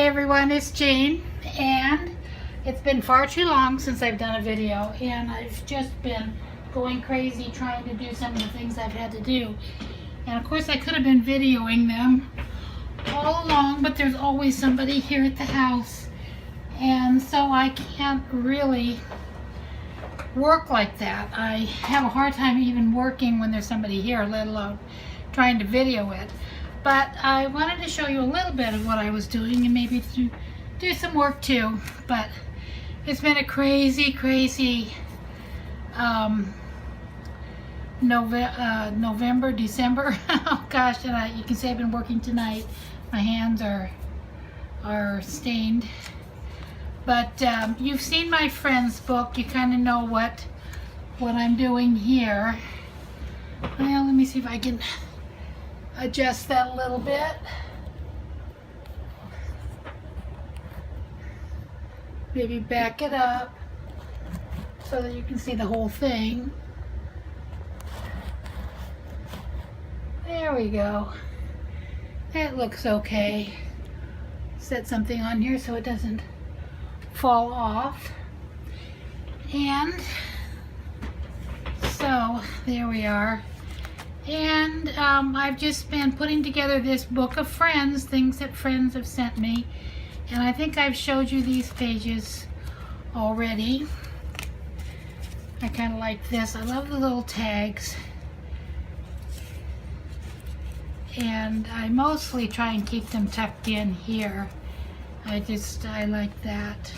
Hey everyone, it's Jane, and it's been far too long since I've done a video, and I've just been going crazy trying to do some of the things I've had to do. And of course I could have been videoing them all along, but there's always somebody here at the house, and so I can't really work like that. I have a hard time even working when there's somebody here, let alone trying to video it. But I wanted to show you a little bit of what I was doing and maybe do some work too. But it's been a crazy November, December. Oh gosh, and you can see I've been working tonight. My hands are stained. But you've seen my friend's book. You kind of know what I'm doing here. Well, let me see if I can adjust that a little bit. Maybe back it up so that you can see the whole thing. There we go. That looks okay. Set something on here so it doesn't fall off. And so there we are. And I've just been putting together this book of friends, things that friends have sent me. And I think I've showed you these pages already. I kind of like this. I love the little tags. And I mostly try and keep them tucked in here. I like that.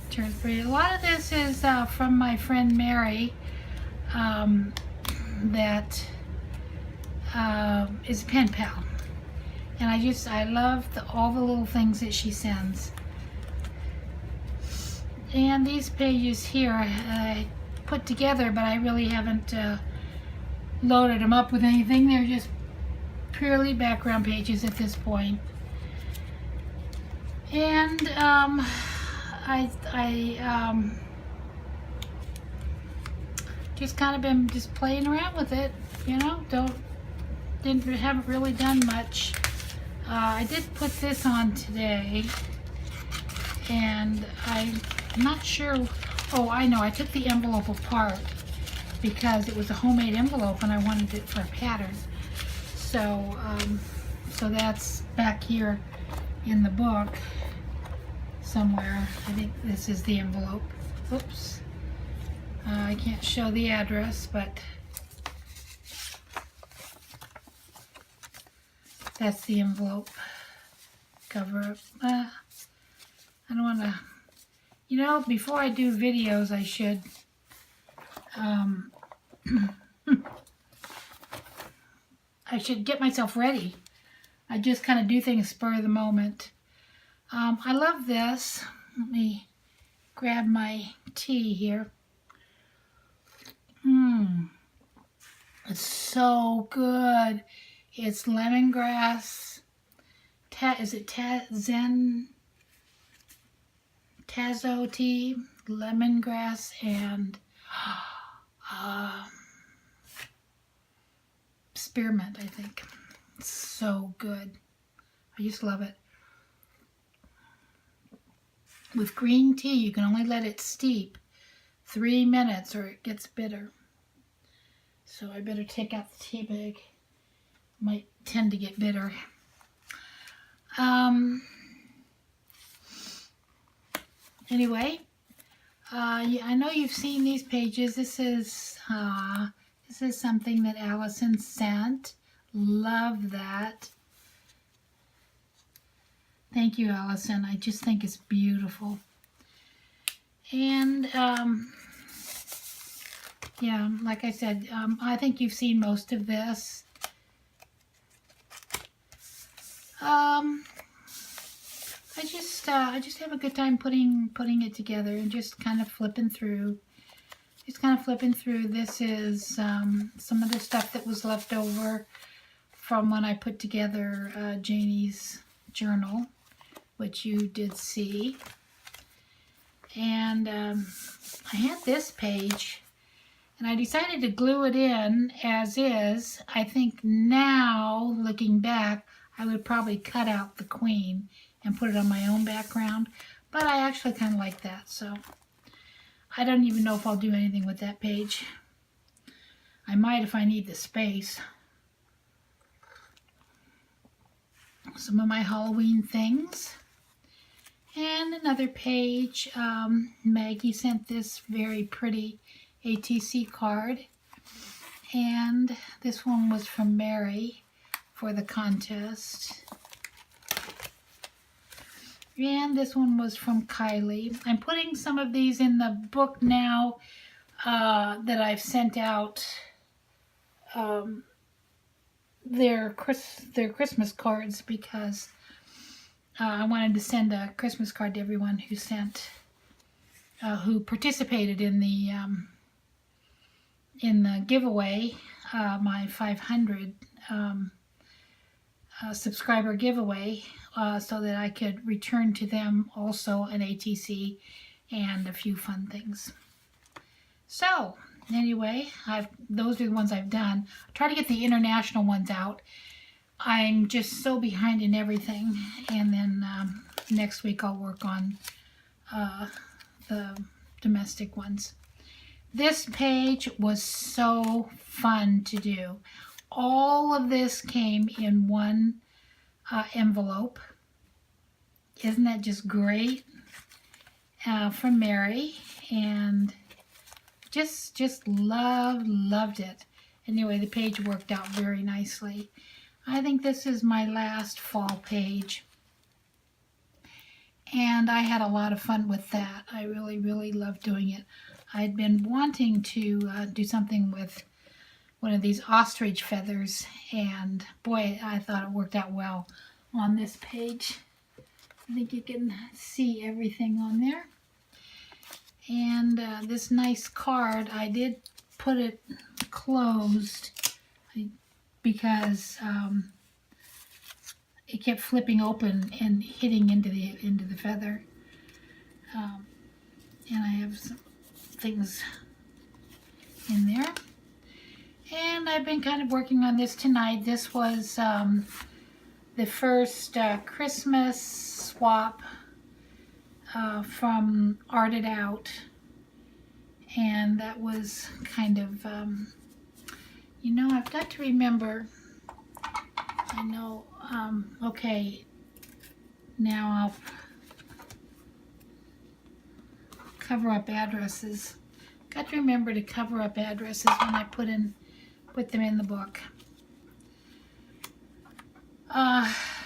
Turns pretty. A lot of this is from my friend Mary. That is a pen pal, and I love all the little things that she sends. And these pages here I put together, but I really haven't loaded them up with anything. They're just purely background pages at this point. And just kind of been just playing around with it, you know. Haven't really done much. I did put this on today, and I'm not sure. Oh, I know. I took the envelope apart because it was a homemade envelope, and I wanted it for a pattern. So, so that's back here in the book somewhere. I think this is the envelope. Oops. I can't show the address, but that's the envelope cover. I don't want to, you know, before I do videos, I should I should get myself ready. I just kind of do things spur of the moment. I love this. Let me grab my tea here. It's so good. It's lemongrass. Is it Tazo tea, lemongrass, and spearmint, I think. It's so good. I just love it. With green tea, you can only let it steep 3 minutes or it gets bitter. So I better take out the tea bag. Might tend to get bitter. Anyway, yeah, I know you've seen these pages. This is something that Allison sent. Love that. Thank you, Allison. I just think it's beautiful. And yeah, like I said, I think you've seen most of this. I just have a good time putting it together and just kind of flipping through. This is some of the stuff that was left over from when I put together Janie's journal, which you did see. And I had this page, and I decided to glue it in as is. I think now, looking back, I would probably cut out the queen and put it on my own background, but I actually kind of like that, so I don't even know if I'll do anything with that page. I might if I need the space. Some of my Halloween things. And another page. Maggie sent this very pretty ATC card. And this one was from Mary for the contest. And this one was from Kylie. I'm putting some of these in the book now that I've sent out. Their Christmas cards, because I wanted to send a Christmas card to everyone who who participated in the giveaway, my 500 subscriber giveaway, so that I could return to them also an ATC and a few fun things. So anyway, those are the ones I've done. I try to get the international ones out. I'm just so behind in everything. And then next week I'll work on the domestic ones. This page was so fun to do. All of this came in one envelope. Isn't that just great? From Mary. And just loved it. Anyway, the page worked out very nicely. I think this is my last fall page. And I had a lot of fun with that. I really loved doing it. I'd been wanting to do something with one of these ostrich feathers, and boy, I thought it worked out well on this page. I think you can see everything on there. And this nice card, I did put it closed because it kept flipping open and hitting into the feather. And I have some things in there. And I've been kind of working on this tonight. This was the first Christmas swap from Art It Out, and that was kind of, you know, I've got to remember, I know, okay, now I'll cover up addresses. Got to remember to cover up addresses when I put them in the book.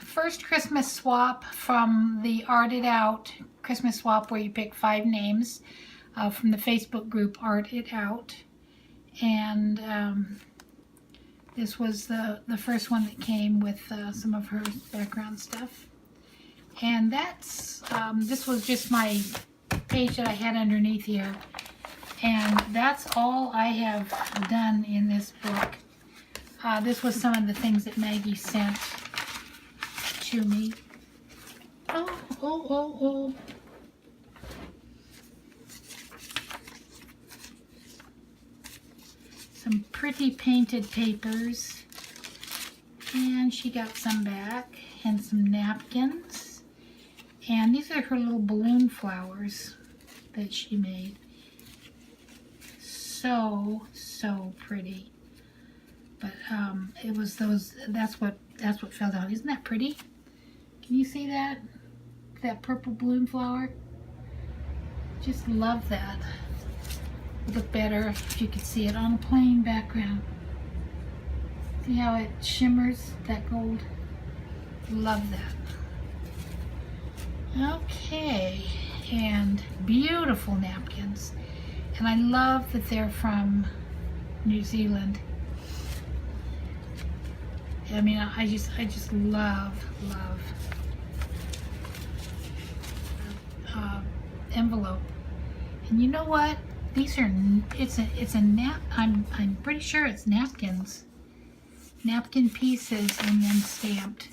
First Christmas swap from the Art It Out Christmas swap, where you pick 5 names from the Facebook group Art It Out. And this was the first one that came with some of her background stuff. And that's, this was just my page that I had underneath here. And that's all I have done in this book. This was some of the things that Maggie sent to me. Oh. Some pretty painted papers. And she got some back. And some napkins. And these are her little balloon flowers that she made. So pretty. But it was those, that's what fell down. Isn't that pretty? Can you see that? That purple balloon flower? Just love that. Would look better if you could see it on a plain background. See how it shimmers, that gold? Love that. Okay, and beautiful napkins. And I love that they're from New Zealand. I mean, I just love envelope. And you know what? These are, it's a I'm pretty sure it's napkins. Napkin pieces and then stamped.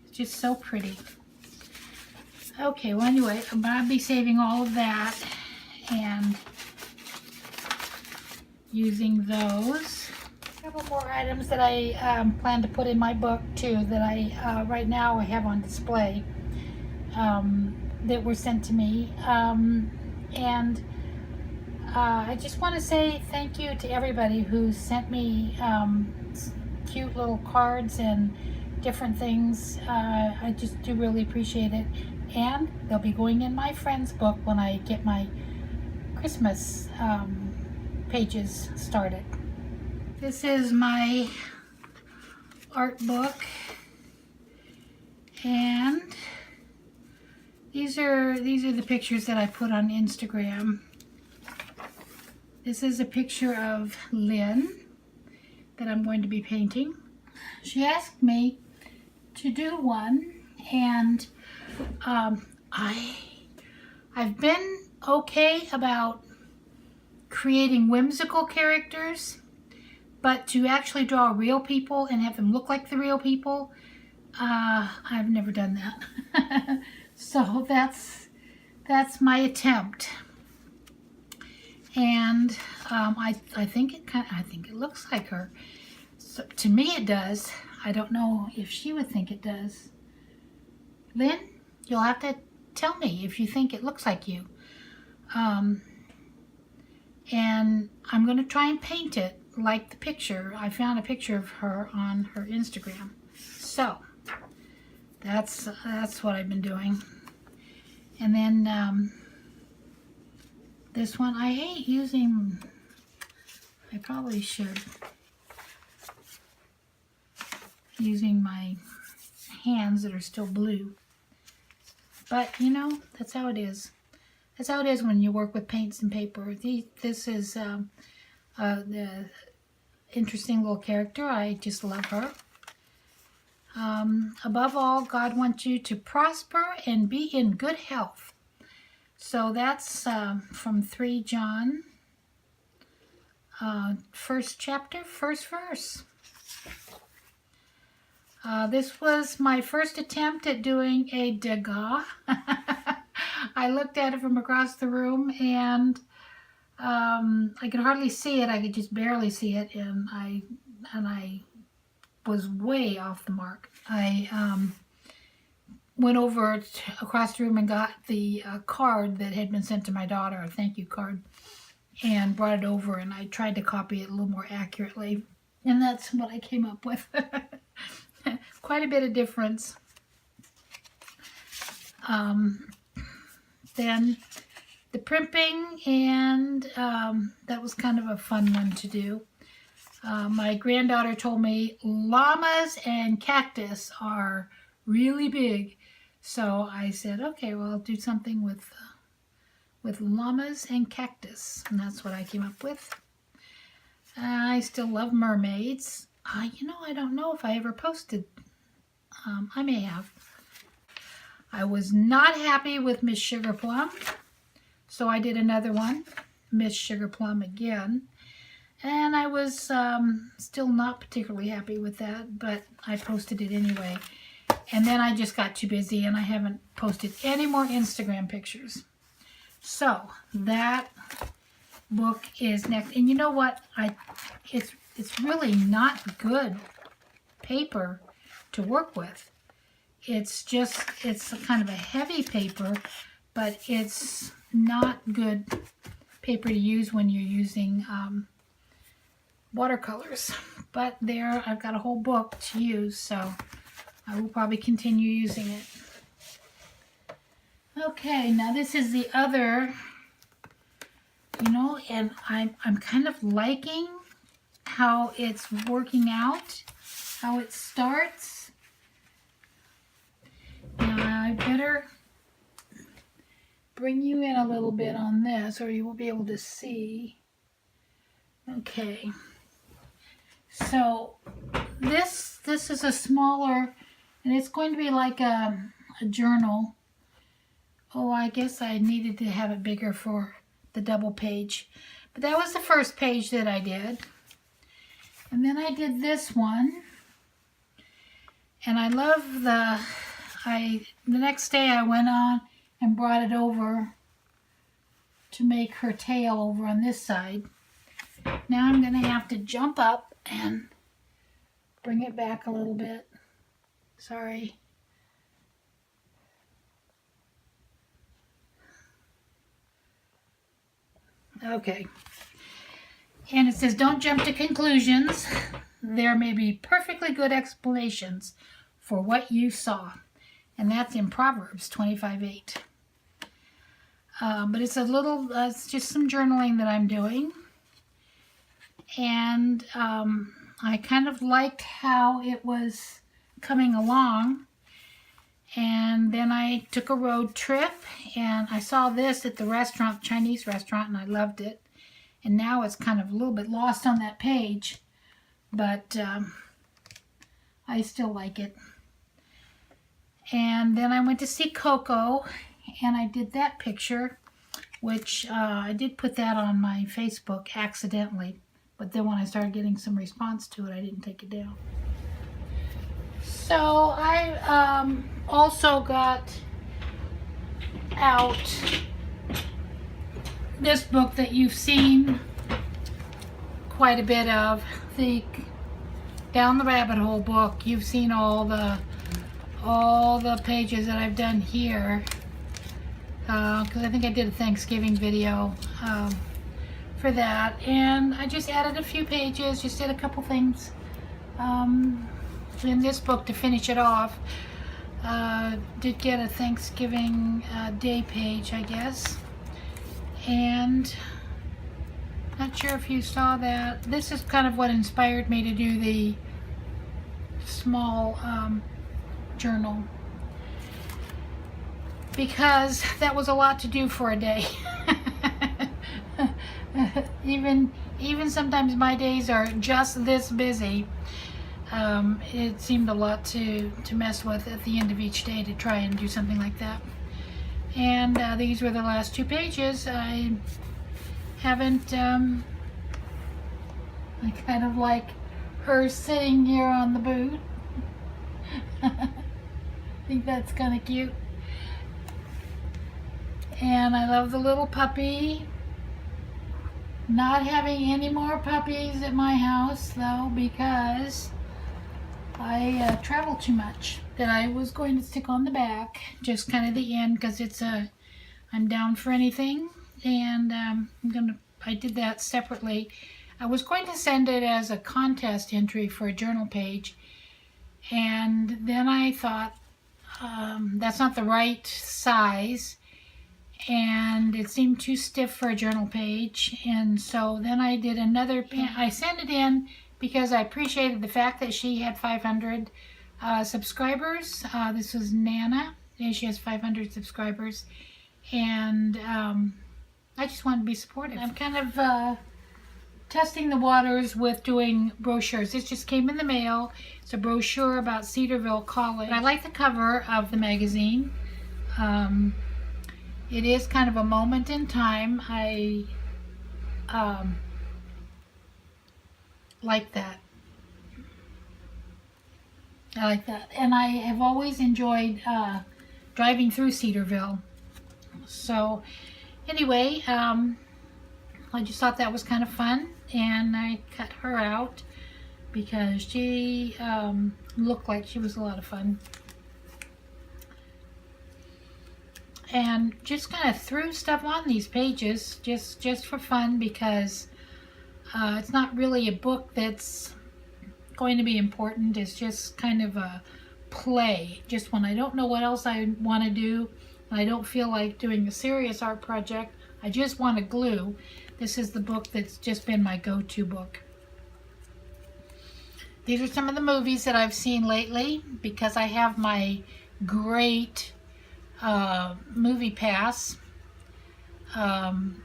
It's just so pretty. Okay, well anyway, I'll be saving all of that and using those. Couple more items that I plan to put in my book too that I right now I have on display that were sent to me, and I just want to say thank you to everybody who sent me cute little cards and different things. I just do really appreciate it, and they'll be going in my friend's book when I get my Christmas pages started. This is my art book, and these are the pictures that I put on Instagram. This is a picture of Lynn that I'm going to be painting. She asked me to do one, and I've been okay about creating whimsical characters, but to actually draw real people and have them look like the real people, I've never done that. So that's my attempt. And I think it looks like her. So to me it does. I don't know if she would think it does. Lynn, you'll have to tell me if you think it looks like you. And I'm going to try and paint it like the picture. I found a picture of her on her Instagram. So that's what I've been doing. And then this one, I hate using, I probably should, using my hands that are still blue. But, you know, that's how it is. That's how it is when you work with paints and paper. This is the interesting little character. I just love her. Above all, God wants you to prosper and be in good health. So that's from 3 John, first chapter, first verse. This was my first attempt at doing a Degas. I looked at it from across the room, and I could hardly see it. I could just barely see it, and I was way off the mark. I went over across the room and got the card that had been sent to my daughter, a thank you card, and brought it over, and I tried to copy it a little more accurately, and that's what I came up with. Quite a bit of difference. Then the primping, and that was kind of a fun one to do. My granddaughter told me llamas and cactus are really big, so I said, okay, well, I'll do something with llamas and cactus, and that's what I came up with. I still love mermaids. You know, I don't know if I ever posted. I may have. I was not happy with Miss Sugar Plum, so I did another one, Miss Sugar Plum again. And I was still not particularly happy with that, but I posted it anyway. And then I just got too busy, and I haven't posted any more Instagram pictures. So that book is next. And you know what? It's really not good paper to work with. It's kind of a heavy paper, but it's not good paper to use when you're using watercolors. But there, I've got a whole book to use, so I will probably continue using it. Okay, now this is the other, you know, and I'm kind of liking how it's working out, how it starts. Now I better bring you in a little bit on this, or you won't be able to see. Okay, so this is a smaller, and it's going to be like a journal. Oh, I guess I needed to have it bigger for the double page, but that was the first page that I did. And then I did this one, and I love the next day I went on and brought it over to make her tail over on this side. Now I'm going to have to jump up and bring it back a little bit. Sorry. Okay. And it says, don't jump to conclusions. There may be perfectly good explanations for what you saw. And that's in Proverbs 25:8. But it's a little, it's just some journaling that I'm doing. And I kind of liked how it was coming along. And then I took a road trip and I saw this at the restaurant, Chinese restaurant, and I loved it. And now it's kind of a little bit lost on that page, but I still like it. And then I went to see Coco, and I did that picture, which I did put that on my Facebook accidentally. But then when I started getting some response to it, I didn't take it down. So I also got out this book that you've seen quite a bit of, the Down the Rabbit Hole book. You've seen all the pages that I've done here, because I think I did a Thanksgiving video for that, and I just added a few pages, just did a couple things in this book to finish it off. Did get a Thanksgiving Day page, I guess. And not sure if you saw that. This is kind of what inspired me to do the small journal, because that was a lot to do for a day. Even sometimes my days are just this busy. It seemed a lot to mess with at the end of each day to try and do something like that. And these were the last 2 pages. I haven't, I kind of like her sitting here on the boot. I think that's kind of cute. And I love the little puppy. Not having any more puppies at my house though, because I travel too much. That I was going to stick on the back, just kind of the end, because it's I'm down for anything, and I did that separately. I was going to send it as a contest entry for a journal page, and then I thought that's not the right size, and it seemed too stiff for a journal page, and so then I did another. I sent it in because I appreciated the fact that she had 500 subscribers. This was Nana, and she has 500 subscribers, and I just wanted to be supportive. I'm kind of testing the waters with doing brochures. This just came in the mail. It's a brochure about Cedarville College. I like the cover of the magazine. It is kind of a moment in time. I like that. I like that. And I have always enjoyed driving through Cedarville. So anyway, I just thought that was kind of fun, and I cut her out because she looked like she was a lot of fun. And just kind of threw stuff on these pages just for fun, because it's not really a book that's going to be important. It's just kind of a play, just when I don't know what else I want to do, and I don't feel like doing a serious art project, I just want to glue. This is the book that's just been my go-to book. These are some of the movies that I've seen lately, because I have my great movie pass, and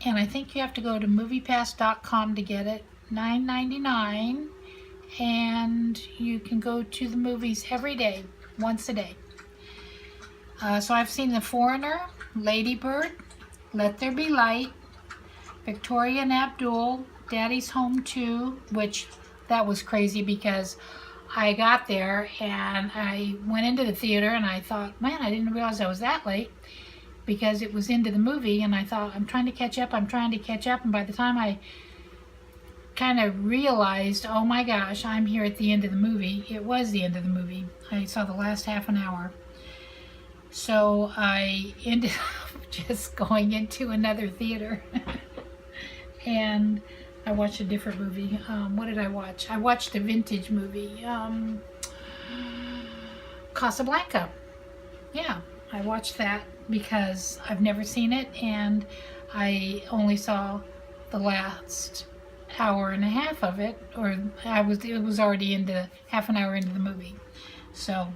I think you have to go to moviepass.com to get it. $9.99, and you can go to the movies every day, once a day. So I've seen The Foreigner, Lady Bird, Let There Be Light, Victoria and Abdul, Daddy's Home 2, which that was crazy because I got there and I went into the theater and I thought, man, I didn't realize I was that late. because it was into the movie, and I thought, I'm trying to catch up, and by the time I kind of realized, oh my gosh, I'm here at the end of the movie, it was the end of the movie. I saw the last half an hour. So I ended up just going into another theater and I watched a different movie. What did I watch? I watched a vintage movie, Casablanca. Yeah, I watched that because I've never seen it, and I only saw the last hour and a half of it, or it was already into half an hour into the movie. So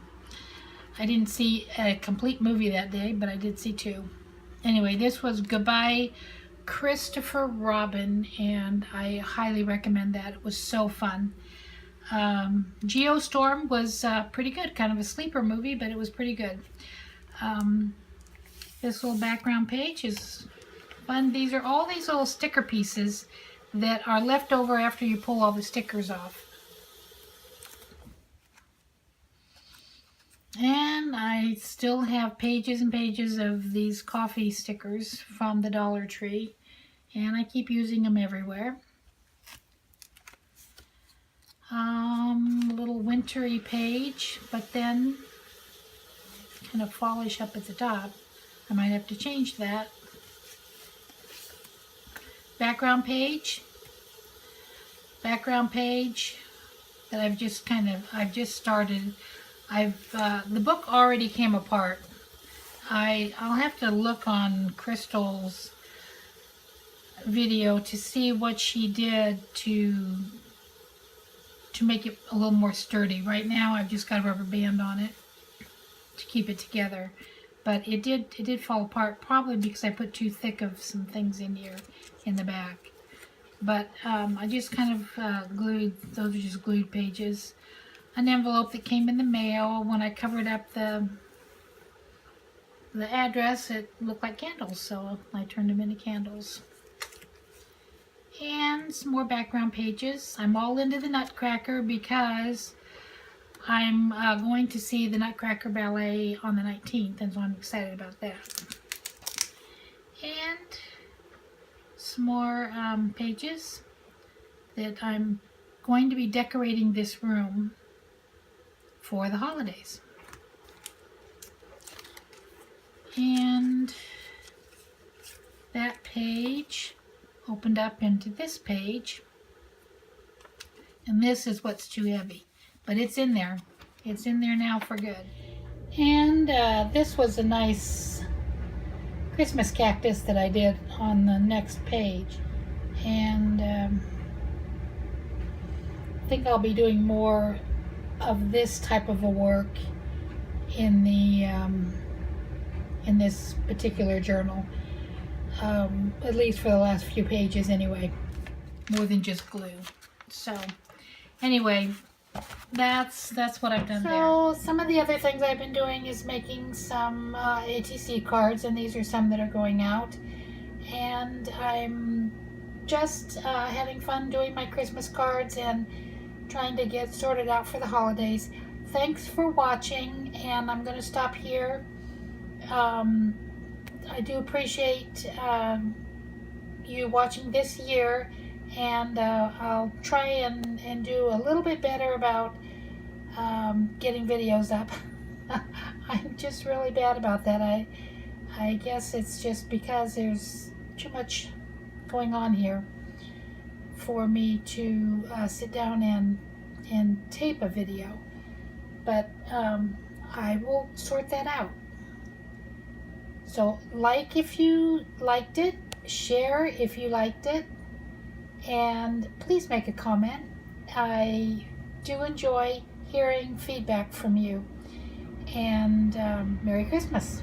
I didn't see a complete movie that day, but I did see two. Anyway, this was Goodbye Christopher Robin, and I highly recommend that. It was so fun. Geostorm was pretty good, kind of a sleeper movie, but it was pretty good. This little background page is fun. These are all these little sticker pieces that are left over after you pull all the stickers off. And I still have pages and pages of these coffee stickers from the Dollar Tree, and I keep using them everywhere. Little wintry page, but then kind of fallish up at the top. I might have to change that. Background page that I've just started. The book already came apart. I'll have to look on Crystal's video to see what she did to make it a little more sturdy. Right now I've just got a rubber band on it to keep it together, but it did fall apart, probably because I put too thick of some things in here in the back. But I just kind of glued, those are just glued pages. An envelope that came in the mail. When I covered up the address, it looked like candles, so I turned them into candles. And some more background pages. I'm all into the Nutcracker because I'm going to see the Nutcracker Ballet on the 19th, and so I'm excited about that. And some more pages that I'm going to be decorating this room for the holidays. And that page opened up into this page, and this is what's too heavy, but it's in there. It's in there now for good. And this was a nice Christmas cactus that I did on the next page, and I think I'll be doing more of this type of a work in the in this particular journal, at least for the last few pages anyway, more than just glue. So anyway, that's what I've done there. So some of the other things I've been doing is making some ATC cards, and these are some that are going out, and I'm just having fun doing my Christmas cards and trying to get sorted out for the holidays. Thanks for watching, and I'm going to stop here. I do appreciate you watching this year, and I'll try and do a little bit better about getting videos up. I'm just really bad about that. I guess it's just because there's too much going on here for me to sit down and tape a video, but I will sort that out. So like if you liked it, share if you liked it, and please make a comment. I do enjoy hearing feedback from you, and Merry Christmas.